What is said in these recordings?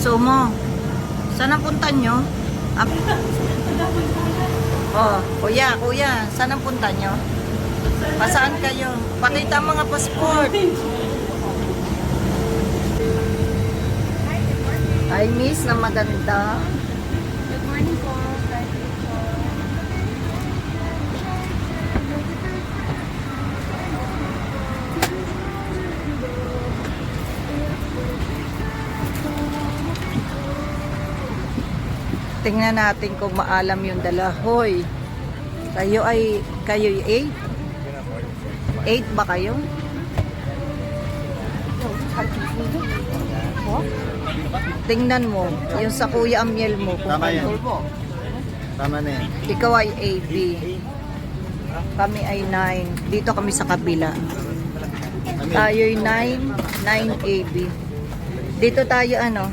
Sumo. Saan ang punta nyo? Oh, kuya, saan ang punta nyo? Pasaan kayo? Pakita ang mga passport. Hi, miss na maganda. Good morning po. Tingnan natin kung maalam yung dalahoy. Kayo 8? 8 ba kayo? Tingnan mo, yung sa Kuya Amiel mo. Kung Tama yan. ano. Tama na yan. Ikaw ay AB. Kami ay 9. Dito kami sa kabila. Tayo ay 9 AB. Dito tayo ano?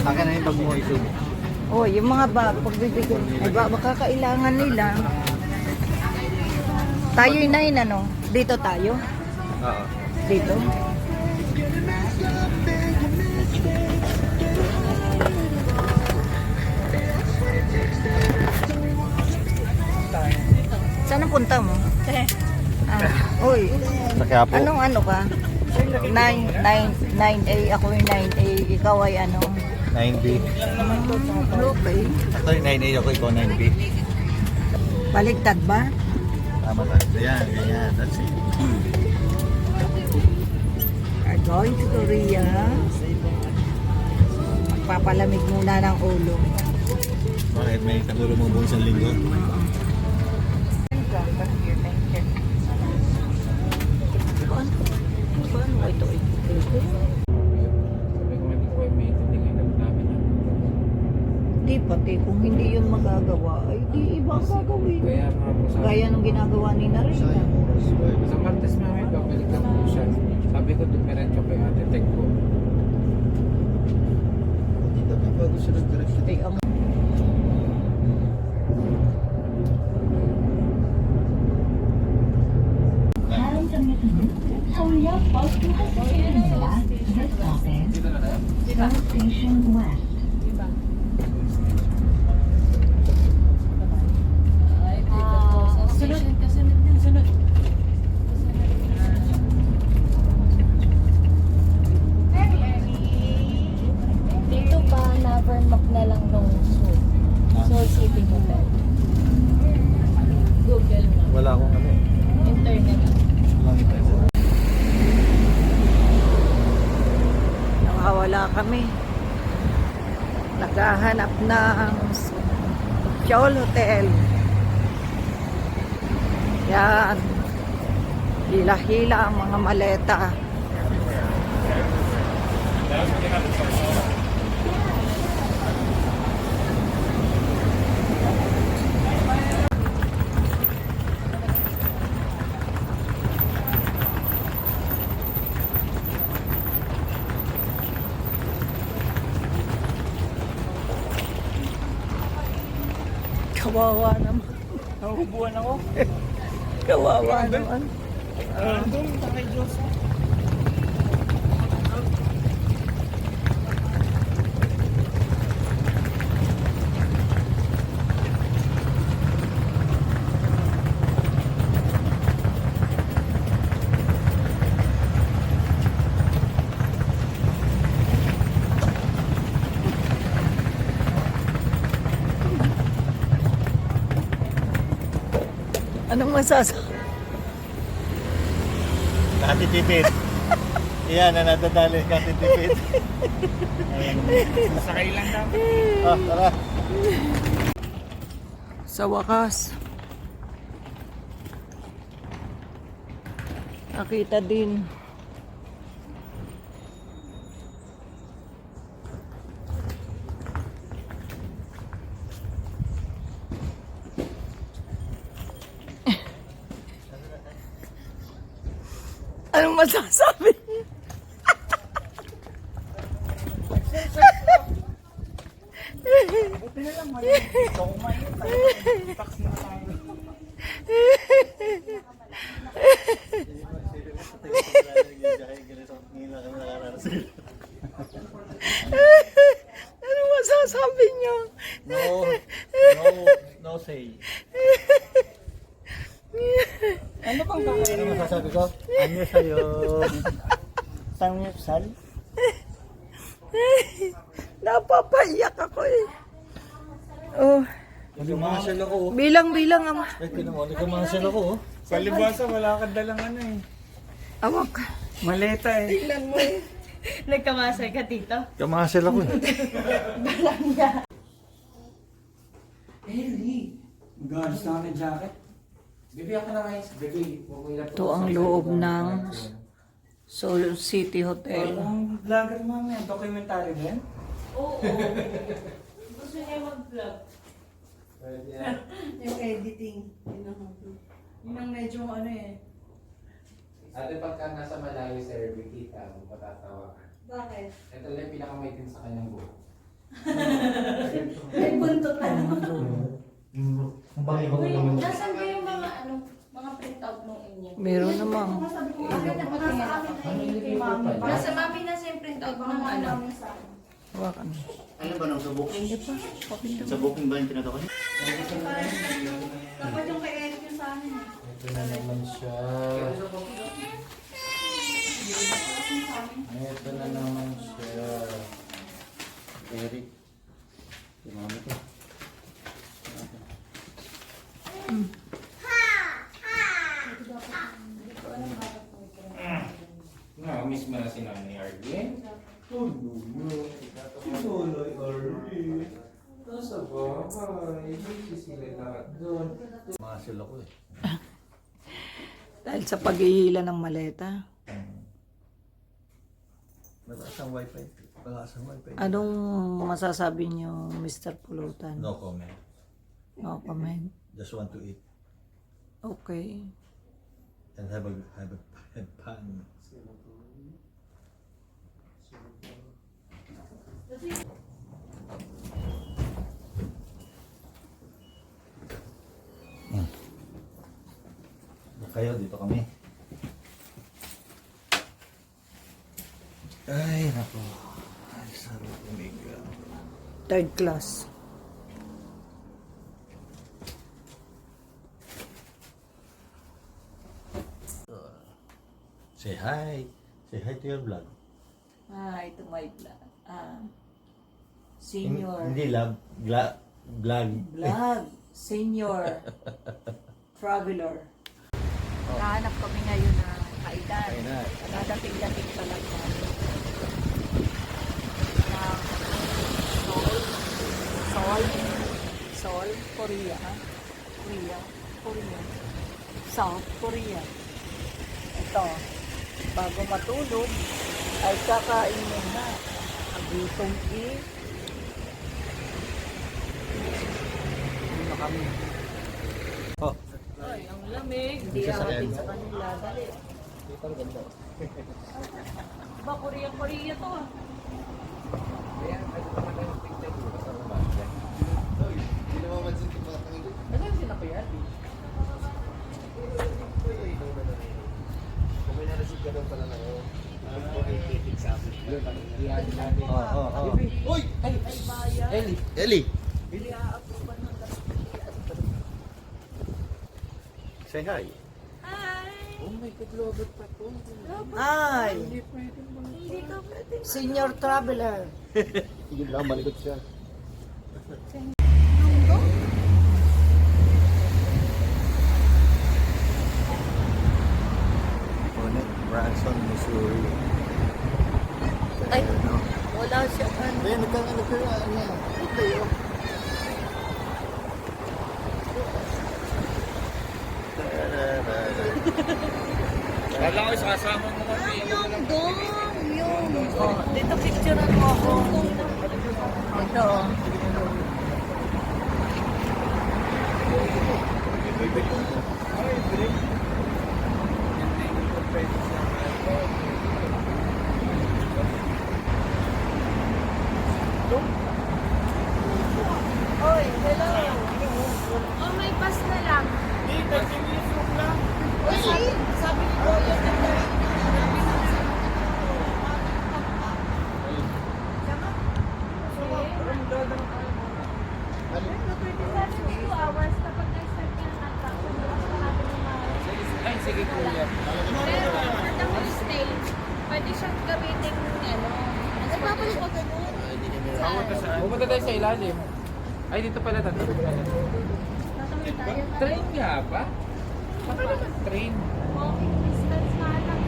Akin na yung pag mo isubo. Oh, yung mga pagbibigyan. Ay baka kailangan nila. Tayo ay 9 ano? Dito tayo? Oo. Dito? Saan ang punta mo? Uy, Sa Quiapo. anong ano ka? 9A, ako yung 9A, ikaw ay ano? 9B. Okay. Ako yung 9A, ako ikaw 9B. Baligtad ba? Tama tayo. Ayan, ganyan. That's it. Are going to Korea. Magpapalamig muna ng ulo. Bakit may katulong mo buong isang linggo? Paano ito? Di pati kung hindi yun magagawa, ay di iba ang gagawin. Kaya nga po Gaya nung ginagawa ni Narina. sa Martes namin, babalik na po siya. Sabi ko, dumiretso kay Ate Tek ko. Bago siya nag-direct. Ay, ang 서울역 버스 탑승입니다. This stop is South Station West. Dito pa, Navermok na lang nung Seoul City Hotel. Google mo. Wala akong ano eh. Internet. Walang internet. nakawala kami. Naghahanap ng Seoul Hotel. Yan. Hila-hila ang mga maleta. Kawawa naman. Nahubuan ako. Kawawa naman. Doon, kay Diyos. Anong masasabi? Katitipid. Iyan na natadali. Katitipid. Sakay lang daw. Ah, tara. Sa wakas, nakita din. Anong masasabi? Buti na lang, may dito. Kumain tayo. Taxi na tayo. Ano masasabi ko? Ano sa'yo? Samyupsal? Napapayak ako eh. Oh, Lumasal ako. bilang ang Lumasal ako. Palibasa, wala kang dalang ano eh. awak. Maleta eh. Nagkamasay ka, tito? Lumasal ako eh. Ellie! Ganos na ng jacket. Bibigyan ka na kayo. Bibigyan. Ito ang loob ng Seoul City Hotel. Ang vlogger mami, ang documentary mo yan? Oo. Gusto niya mag-vlog. Yung editing. Yun ang medyo ano eh. Ate, pagka nasa malayo sa Herbie, kita mo, matatawa ka. Bakit? Ito lang yung pinakamaitin sa kanyang buhok. May buntot na naman. Ang bagay ko naman. Nasaan ba yung mga ano, mga printout nung inyo? Meron namang Nasa mami na yung printout ng ano. hawakan. Ano ba nang sa booking? Sa booking ba yung pinatawa niya? Dapat yung kay Eric yung sa amin. Ito na naman siya. Ito na naman siya. Eric. Si mami ko. Miss mo na si Nanay Arlene? Tuloy, Arlene. Nasa bahay. Hindi sila lahat doon. Lumasal ako eh. Dahil sa paghihila ng maleta. Malakas ang wifi. Malakas ang wifi. Anong masasabi niyo, Mr. Pulutan? No comment. No comment. Just want to eat Okay. and have fun. Kayo, dito kami. Ay, nako. Ay, sarap umiga. Third class. Say hi. Say hi to your vlog. Hi, to my vlog. Senior. Hindi vlog. Vlog. Vlog. Senior. Traveler. Nahanap kami ngayon na kainan. Kainan. Dadating-dating pa lang kami. Ng Seoul, Korea. Korea. South Korea. Ito, bago matulog, ay kakainin na. Ang gutong Hindi na kami. Oh. Ay, ang lamig. Hindi atin sa kanila. Dali. Dito ang ganda. Ba, Korea to ah. Ayan, pwede pa naman yung picture dito sa rumah. Hindi naman mansin ko pa pangigit. Ano yung sila kuya? Kung may na-receive ka daw pala na yun. Ang pag-ipitik sa amin. Iyan natin. Oo. Uy! Ellie! Ellie! Say hi. Oh my God, Robert pa to. Hi! Hindi pwede mo. Senior Traveler. Yun lang, malikot siya. Bonnet, Branson, Missouri. Ay, wala siya. Ayun, nagkaka, kayo. Kala ko isasama mo kami. Oh, dito picturean mo ako. Ito oh. Oy, hello. Oh, may pass na lang. Sabi ni Kuya, Hours kapag nag-start ka ng attraction, oras pa natin yung mga sige kuya. Pero for the whole stay, pwede siyang gamitin ano. Nagpapalit ko ganun. Pupunta tayo sa ilalim. Ay, dito pala tayo. Tatawid tayo. Train nga ba? Paano mag-train? Walking distance nga lang.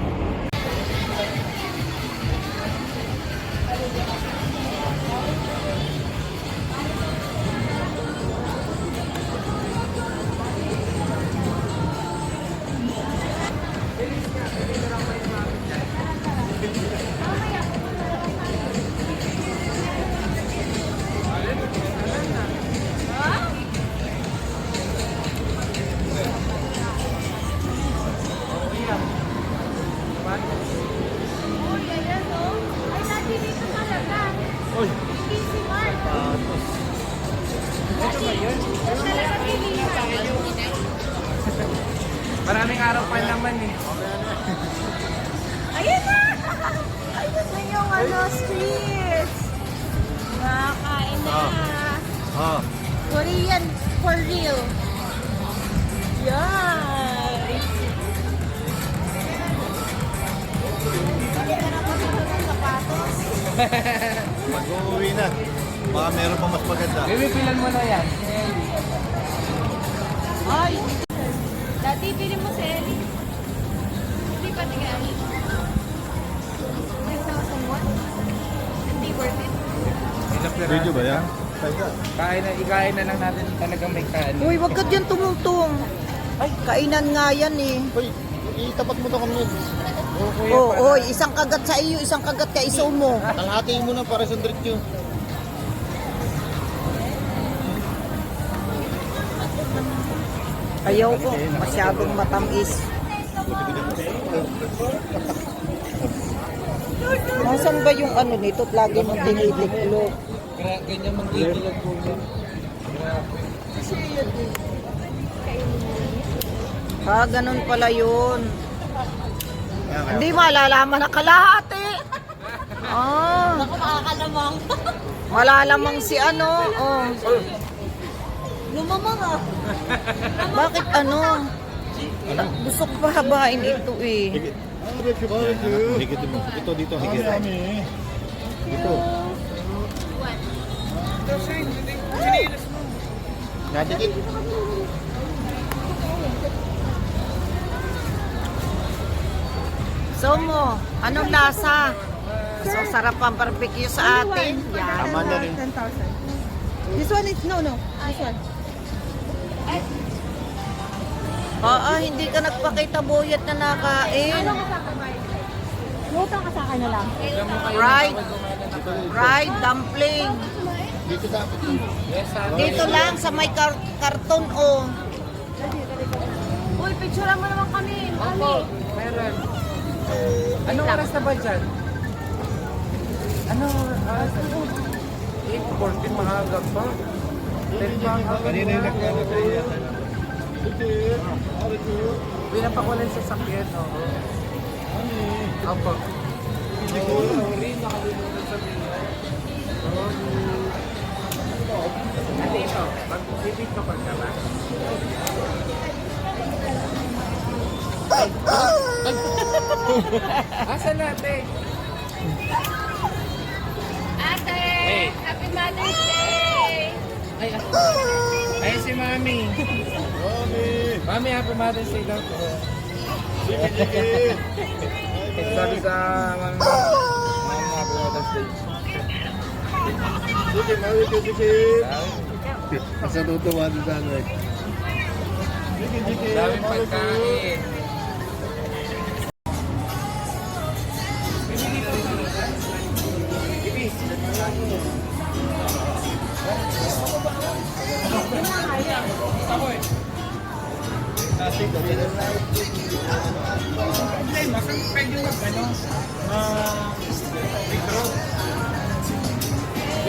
Uy, ayan o. Ay, dati dito talaga. Uy! Hindi si Mark. Ito ba yun? Ito talaga pilihan. Maraming araw pa naman eh. Ayan na! Ayun na yung ano, streets. Nakakain na. Ah. Korean for real. Yay! Mag-uwi na. Baka meron pa mas maganda. Bibipilan mo na yan. Ay! Dati, pili mo si Ellie. Hindi pa tigaan. 9,001? Hindi worth it. Ilang piraso? Video ba yan? Ikain na lang natin talagang may kaan. Uy, wag ka dyan tumutong. Ay, kainan nga yan eh. Uy, itapat mo to kami. Oo, isang kagat sa iyo, isang kagat kay iso mo. Kalahati mo na para sa diretso. Ayaw ko, masyadong matamis. Nasaan ba yung ano nito? Lagi mong tinitiklop. Ganyan mag-iilag po yan. Ah, ganun pala yun. Hindi malalaman na kalahati. Ah, Ako makakalamang. malalamang si ano. Oh. Lumamang ah. Bakit ano? Gusto ko pahabain ito eh. Higit mo. Ito dito, higit. Dito. Nadikit. So mo, anong lasa? So sarap ang barbecue sa atin. Yan. Tama na rin. 10,000. This one is no. This one. Oo, hindi ka nagpakita buyat na nakain. Anong kasakabay? Lutang kasakay na lang. Fried dumpling. Dito dapat. Yes, Dito lang sa may karton oh. Uy, picturean mo naman kami. Mami. Meron. Anong oras na ba dyan? Ano? 8:14 maaga pa. 10 pa. Kanina yung nagkano sa iya. Pinapakulan sa sakyan, oo. Opo. Sorry, nakalimutan sa bilan. Ate ito, pag-ibig ka pa ka ba? Asan natin? Ate! Hey. Happy Mother's Day! Ay, si Mami. Mami, happy Mother's Day daw po. Sabi sa Mami, happy Mother's Day. Sige, mami, sige. Nasa tutuwa din sa ano eh. Daming pagkain.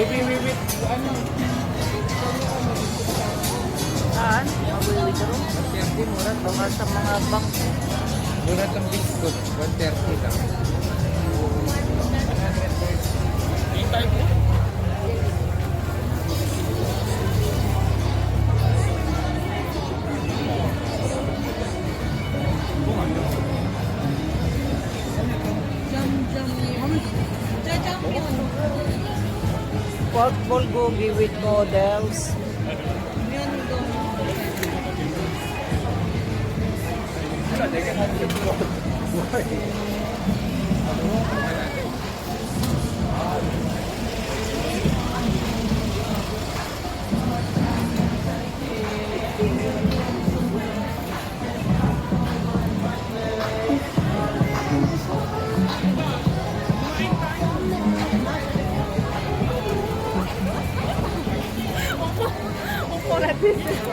Wait, ano? Saan? Mag-withdraw? 130, mura. Baka sa mga bank. Mura itong biscuit. 130 lang. Pork bulgogi with noodles.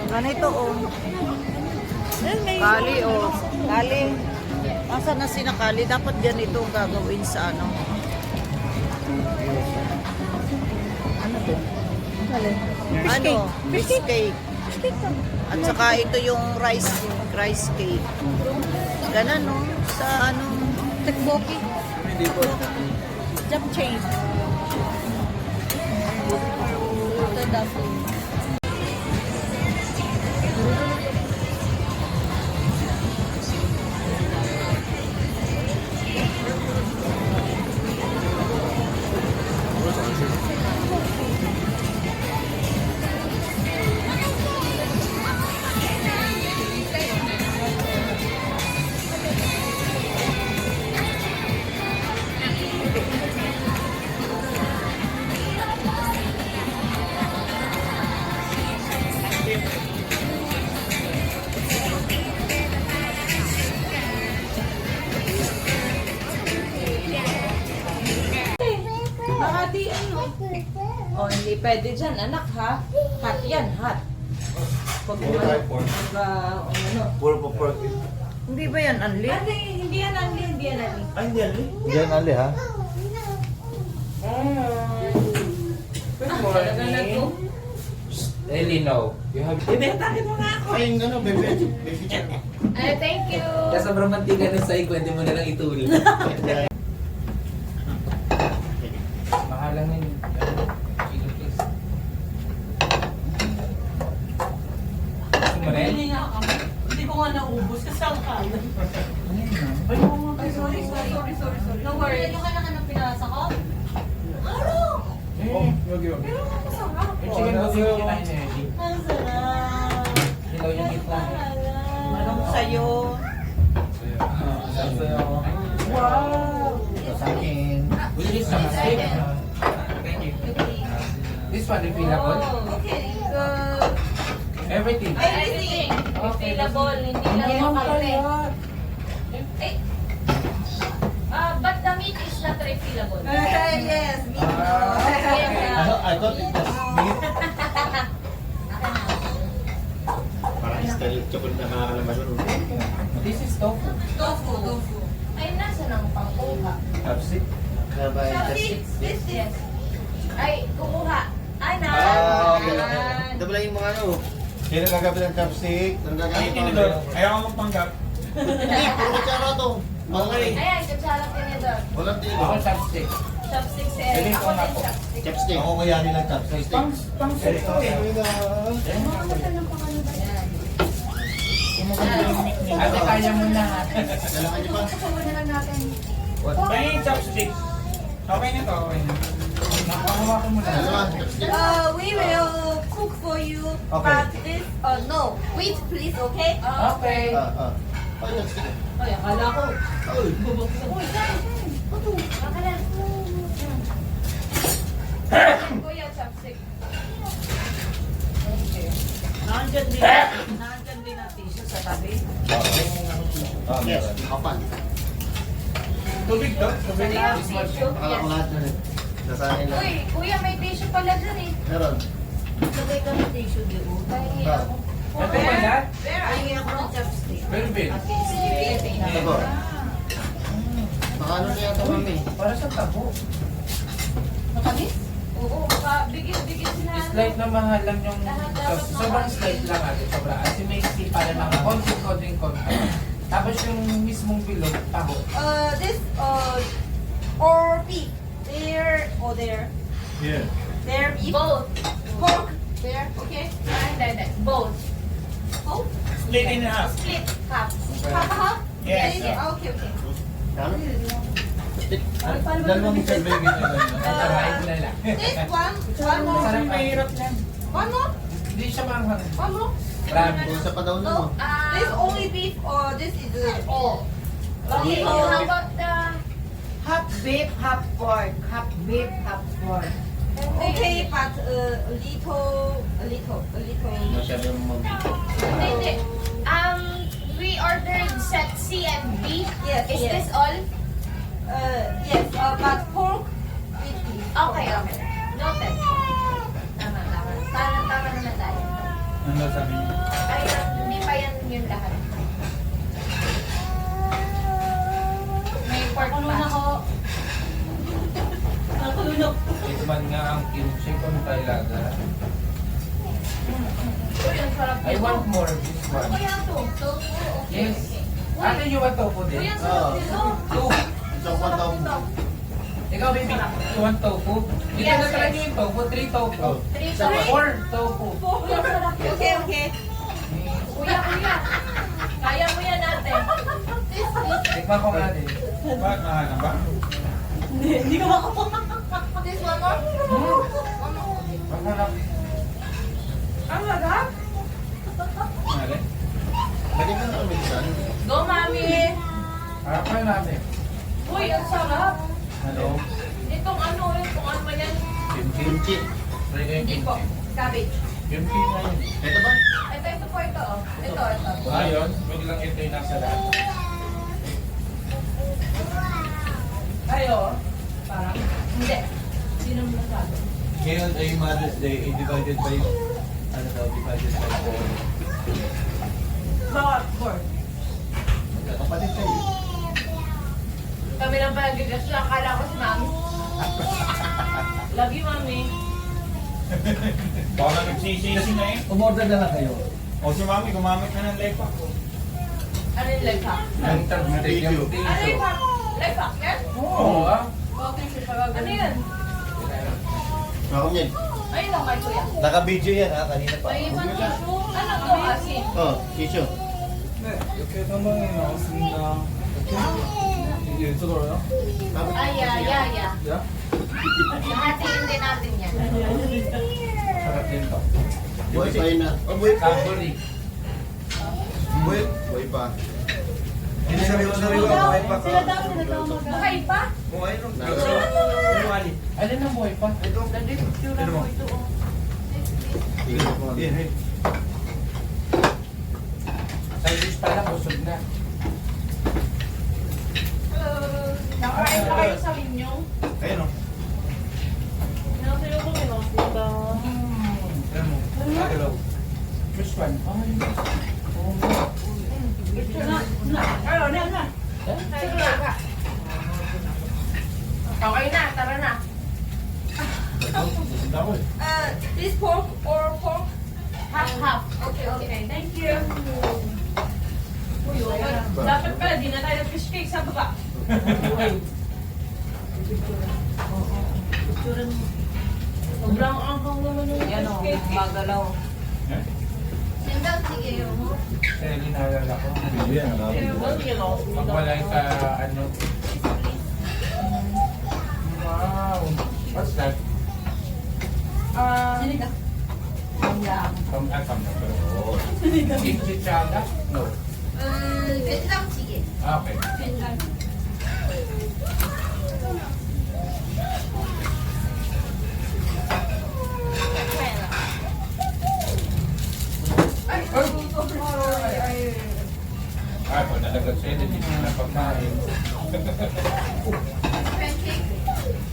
Ganito oh. Kali oh. Kali. Asa na sinakali? Dapat ganito ang gagawin sa ano. Ano to? Ano? Fish cake. At saka ito yung rice cake. Ganon no? Sa ano? Tagboki. Jump chain. Ito daw. Nakadiin mo. Oh, hindi pwede dyan, anak ha. Hot yan, hot. Pag ano. Puro po pork. Hindi ba yan unli? Hindi yan anli, hindi yan anli. Ay, hindi yan. Diyan ali ha. Good morning. Ellie, no. You have... Ay, yung ano, baby. Baby chan. Thank you. Kaya sobrang mantika na sa'yo, pwede mo na lang ituli. Mahalang yun. Chili please. Gusto mo rin? Hindi ko nga naubos kasi ang kalan. Ay, sorry. No worries. Yung kailangan ng pinasa ko? Oh, yogi. Pero masarap. Yung chicken kasi yung kinain na Ellie. Ang sarap. Hilaw yung gitna. Anong sayo? Wow. Ito sa akin. Will you some steak? Thank you. This one, refillable? Okay, good. Everything. Everything. Refillable, hindi lang yung kape. Eh, but the meat is not refillable. Yes. I thought it was meat. Parang style chocolate na makakalaman nun. This is tofu. Tofu. Ay, nasa ng pangkuha? Chopstick. This, yes. Ay, kumuha. Ay, na. Okay. Ito pala yung mga ano. Sino gagawin ng chopstick? Sino gagawin ng Ayaw ko magpanggap. Hindi, puro kutsara to. Okay. Ayan, kutsara tinidor. Walang tilo. Ako chopstick. Chopsticks Pwede eh. ko Ako nga din po. chopstick. Chopstick. Ako kaya nilang chopstick. Pang set to eh. Ate, kaya mo na. Kailangan niyo pa. Ay, chopstick. Okay na to, okay na. Nakakuha ko mo na. Dalawa, chopstick. We will cook for you. Okay. But this, no. Wait, please, okay? Okay. Ay, chopstick. Ay, akala ko. Ay. Baka lang. Kuya, chopstick. Nandyan din ang tissue sa tabi. Yes, kapan. Tubig to? Tubig. Kuya, tissue. Akala ko lahat na rin. Nasanay lang. Uy, kuya, may tissue pala dun eh. Meron. Sabay ka ng tissue di ko. Ay, Ah. Ito ba na? Ay, ako ng chopstick. Velvet. Ito ba? Baka ano niya ito, mami? Para sa tabo. Matamis? Oo, baka bigyan sila. Slight na mahal lang yung... Sobrang slight lang ate. Sobra. Kasi may isi para mga konting. Tapos yung mismong bilog, tabo. This, or beef. There, or there. Yeah. There, beef. Both. Pork. There, okay. Hindi. Both. Oh, Split in half. Split half. half. Yes. Okay. Kano? Chopstick. Dalawang survey ganyan lang. Tarahin mo na lang. This one more. Sarap mahirap yan. One more? Hindi siya manghang. One more? Marami. Kung sa padaw na mo. This only beef or this is all? Okay, how about the... Half beef, half pork. Half beef, half pork. Okay, but a little. Masyadong mabito. Hindi. We ordered set C and B. Yes, Is yes. this all? Yes, but pork with beef. Okay. Noted. Tama. Tama naman tayo. Ano sabi niyo? Ay, hindi pa yan yung lahat. May pork pa. Tikman nga ang kimchi kung talaga. Uy, ang sarap I nito. want more this one. Kuya, tofu. Okay. Yes. Ate, you want tofu din? Kuya, ang sarap nito. Two. Isang padaw mo. Ikaw, baby, you want tofu? Dito Yes, na try yes. niyo yung tofu. 3 tofu. Oh. 3 4 tofu. Kuya, ang sarap nito. Okay. Kuya. Kaya mo yan ate. Tikman ko nga din. Bakit mahanap ba? Hindi ko makapunta. This one more? Masarap. Ang sarap. Mali? Lagyan mo na kami dyan. Go, mami. Harap kayo natin. Uy, ang sarap. Hello? Itong ano ba yan? Kimchi. Kimchi. Try ko yung Hindi po. kimchi. Cabbage. Kimchi na yun. Ito ba? Ito po ito. Oh. Ito. Ayun, wag lang ito yung nasa lahat. Ayo. Parang. Hindi. Sino mo nasabi? Ngayon ay Mother's Day, divided by, divided by 4. Bawat pork. Magkakapatid kayo. Kami lang pala gigas lang. Akala ko si mami. Love you, mami. Baka nagsisisi na eh. Umorder na lang kayo. O si mami, gumamit na ng lepa. Ano yung life hack? Ang tagmatik Video. yung Ano yung hack? Life hack yan? Oo, ah. Okay, ano yan? Ako yan. Ayun lang kay kuya. Naka-video yan ha, kanina pa. May ibang tissue. Ano to, asin? Oh, tissue. Ay, ya. Hahatiin din natin yan. Sarap din to. Buhay pa yun na. Oh, buhay pa. Saburi. Buhay pa. Hindi sariwa, buhay pa. Sila daw mag- Buhay pa? Buhay nung. Alin ang buhay pa? Ito. Tsura mo ito, oh. Yan, hey. Sa English pa lang, busog na. Nakain pa kayo sa minyong? Ayun o. Nakasayo ko yun, diba? Alam mo, magalaw. Which one? Ay, oo nga. Na. Okay na, tara na. This pork or pork? Half. Okay. Thank you. Uy, dapat pala, di na tayo fish cake sa baba. Sobrang anghang naman yung Yan o, fish cake. magalaw. Sindang, sige mo. Kaya ginalala ko. Pag wala yung sa ano. Wow. What's that? From Assam na pero. Kimchi chaga? No. 된장찌개. Ah, okay. 된장. Ah, pag nalaglag sa'yo, hindi mo na pagkain.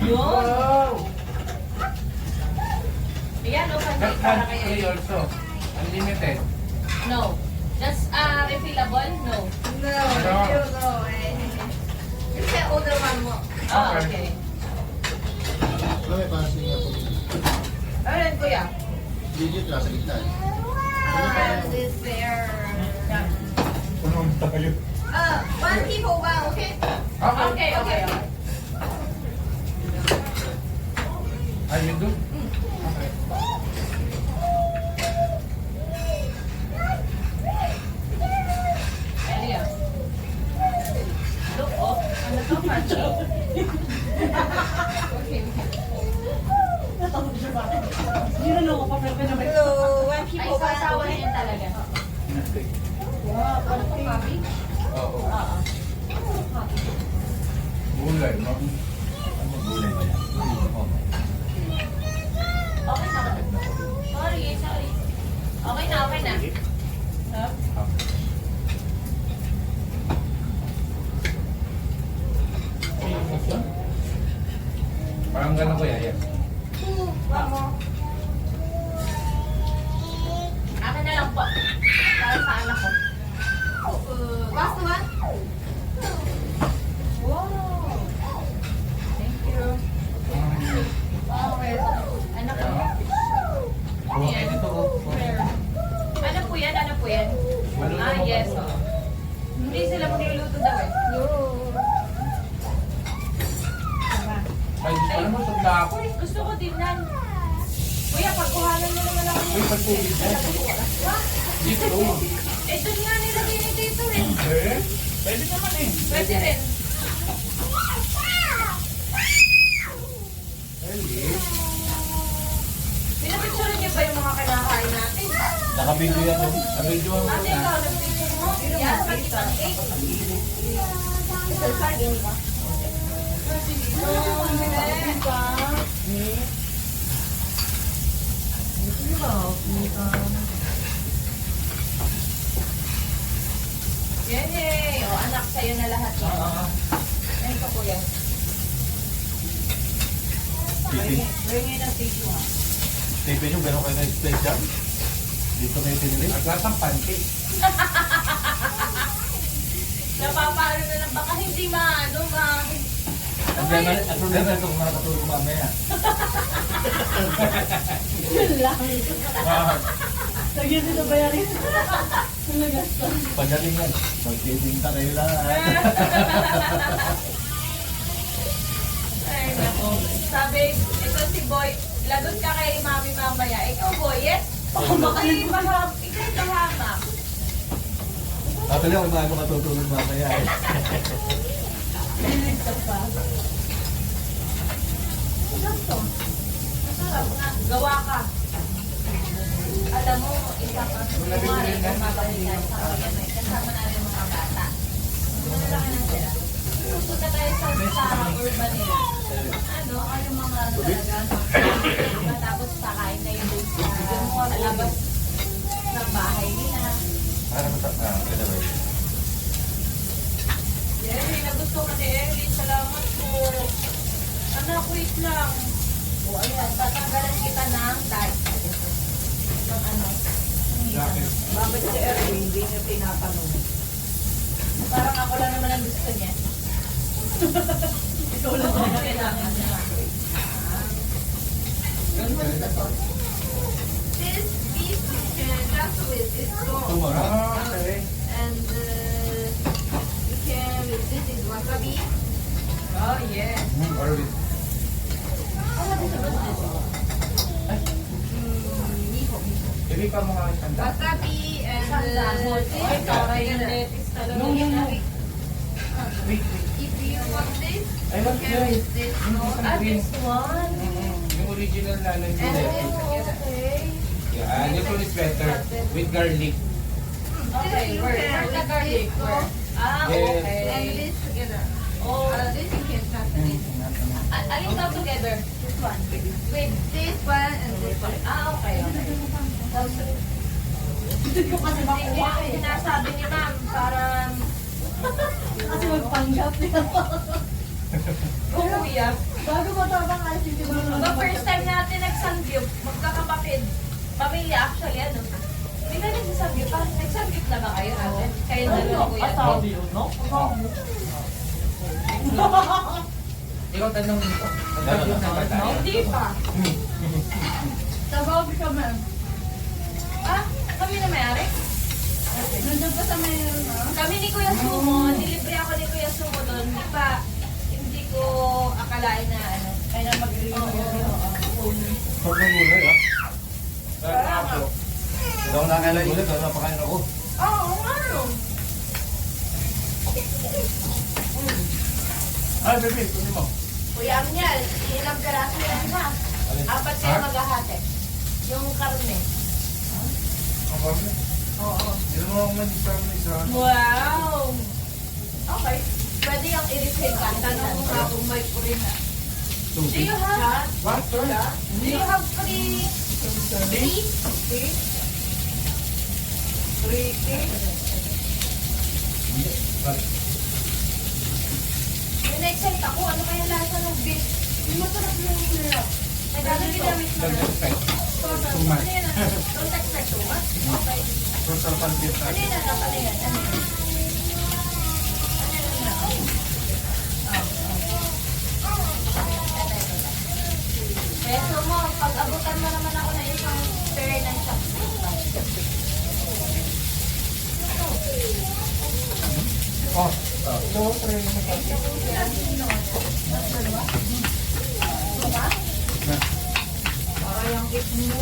Yun. Wow! Ayan, o, That pancake para free kayo. also. Unlimited. No. Just refillable? No. You can order one more. Ah, Okay. okay. Wala may pansin nga po. Ano yan, kuya? Legit na sa gitna. This there. Punong tayo. One people, one, okay? Okay. Are you good? Okay. Ano yan? Look, oh. Ano to, Margie? Natawag siya ba? Hindi na ako pa pero naman. Hello, one Ay, people sa asawa na yan talaga. Wow, Ano po, Papi? Oo. Oo. Gulay, no? Ano gulay ba yan? Okay na. Sorry. Okay na. Parang gano'n ko yan. Akin na lang po. Para sa anak ko. Last one. Wow. Thank you. Wow, anak ko. Okay, dito ko. Ano po yan? Ah, yes. Oh. Hindi sila magluluto daw eh. Ay, alam mo, tugla ako. Gusto ko din nan. Kuya, pagkuhanan mo naman ako. Uy, pagtubig na. Dito. Ito nga nilagay ni dito eh. Eh? Pwede naman eh. Pwede rin. Pinapicturean niyo ba yung mga kinakain natin? Nakabidyo yan. Nabidyo ako Ate, na. ikaw, nag-picture mo? Yan, pati pang cake. Ito, saging ka. Yan eh. O, anak, sa'yo na lahat yan. Yan ka po yan. Bringin ang tissue ha. Tipin yung gano'n kayo na-explain dyan? Dito kayo tinili? At lahat ng pancake. Napapalo na lang. Baka hindi maano, Ang problema ito kung nakatulog ko mamaya. Yun lang. Lagyan dito bayarin. Nalagastan. Pagaling yan. Magtitinta kayo lahat. Ay, nako. Sabi, ito si Boy, lagot ka kay mami mamaya. Ikaw, Boy, yes? Baka ikaw kahamak. Actually, ako bago matutulog mamaya eh. Lilig ka pa. Masarap nga. Gawa ka. Alam mo, isa pa. Kumari, kumabalikan sa kanya. May kasama na rin mga bata. Malalaki na sila. Pupunta tayo sa urban nila. Ano yung mga talaga. Tapos pakain na yung sa labas ng bahay nila. Parang kailangan. Erwin, nagusto ka ni Erwin. Salamat po. Anak, wait lang. O, ayan. Tatanggalan kita ng tag. Ng ano. Bakit? Bakit si Erwin hindi niya tinatanong? Parang ako lang naman ang gusto niya. Ikaw lang. Oo, kailangan niya. This beef you can just with this raw, Ah, okay. and you can with this is wasabi. Oh, yes. Or with... Hindi pa mga tanda. Wasabi and Ay, parang yung lettuce talaga. Wait. if you want this, I you want can this. with this Yung raw. isang Ah, green. this one. Yung original na And this nag-lettuce. together. Yeah, this one is better. With garlic. Okay, where the garlic? Where? Ah, Yes. okay. And this together. Oh, This you can cut this. alin daw together? This one. With This one and this one. Ah, okay, okay. Hindi ko kasi makuha Yung eh. sinasabi ni ma'am, parang Kasi magpanggap niya. kuya. Bago matabang ay hindi mo naman. The first time natin nagsangyup, magkakapatid. Pamilya actually, ano? Hindi ka nagsasangyup. Nagsangyup na ba kayo natin? Kayo na lang kuya. Ikaw tanong mo. Nagkakit na ba tayo? Hindi pa. Sabaw ka man. Ah, kami na may-ari? Nandun pa sa mayroon na. Kami ni Kuya Sumo, nilibre ako ni Kuya Sumo doon. Hindi ko akalain na ano. Kaya na mag-review. Huwag na muna ah. Parang ako. Hindi ako nakakalain ulit. Napakain ako. Oo, ano? Ay, baby. Kunin mo. Kuya Amyal, ilang peraso yan ha? Apat kayo maghahati. Yung karne. Ako, Oo. hindi mo ako isa. Wow! Okay. Pwede yung i-refill ka. Tanong mo nga kung may purina. Do you have? Water? Do you have free? Free? Free? Free tea? Na-excite ako. Ano kaya lasa ng beef? Hindi masarap yung syrup. Nagano ginamit mo na? Too much. Ano yan? Don't expect too much? Okay. Total pansit na. Ano yan? Ano yan? Ano yan? Peso mo, pag-abutan mo naman ako ng isang tray ng chopstick. Oh, so, try mo pa. Para yung cake mo.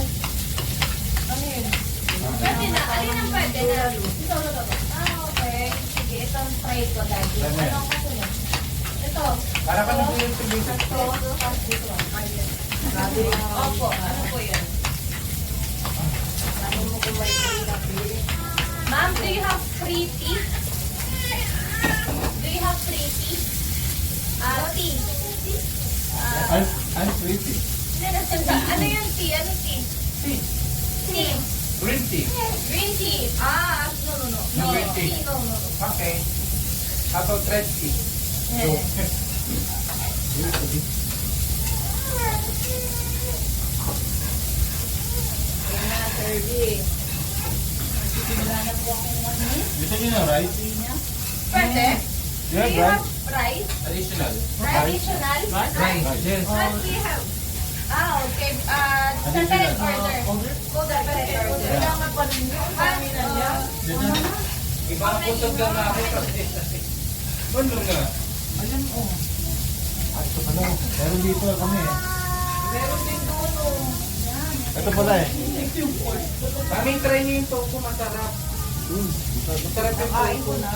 Ano yun? Pwede na. Alin ang pwede na? Ito. Okay. Sige, itong tray ko dahil. Anong kasunod? Ito. Para ka nang yung tubisan. Opo, ano po yun? Ma'am, do you have free tea? Do you have free tea? Tea. I'm pretty. Ano yung tea? Ano tea? Tea. Tea. Green tea. Green tea. No. No green tea. No. Okay. How about red tea? Gusto niyo na rice? Pwede? Do you Do have you have rice? rice? Additional. Traditional? Rice. Yes. What do you have? Okay. Separate order. Separate order. Kailangan pa rin yun. Kami na niya. Iba ang kusog lang namin. Ano nga? Meron dito kami eh. Meron din doon. Ito pala eh. Kaming try niyo yung tofu, masarap. Masarap yung Kain ko tofu. na.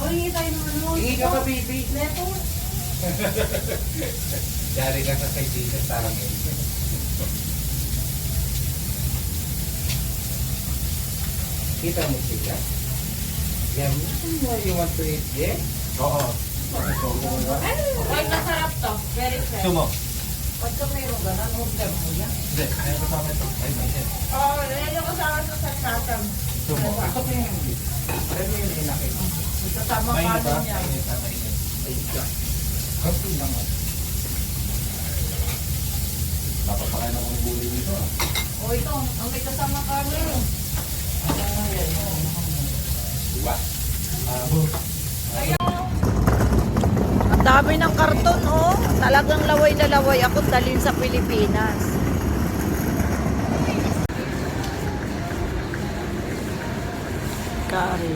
Huwag tayo naman. Hingi ka pa, baby. Neto. Dari ka sa kaibigan sa akin. Kita mo sila? Yan. You want to eat this? Oo. Ay, masarap to. Very fresh. Sumo. Pagka mayroon gano'n, order mo yan. Hindi, kaya kasama ito. Ay, may head. Oh, nilagyan ko sa sasam. Sumo. Ako pa yung hindi. Alam mo yung inakit. Kasama May ka ba? din yan. May tama init. Ay, ika. Kapi naman. Napapakain ako ng bully dito ah. O ito, ang may kasama kami. Diba? Ang dami ng karton, oh. Talagang laway na laway ako dalhin sa Pilipinas. Kari.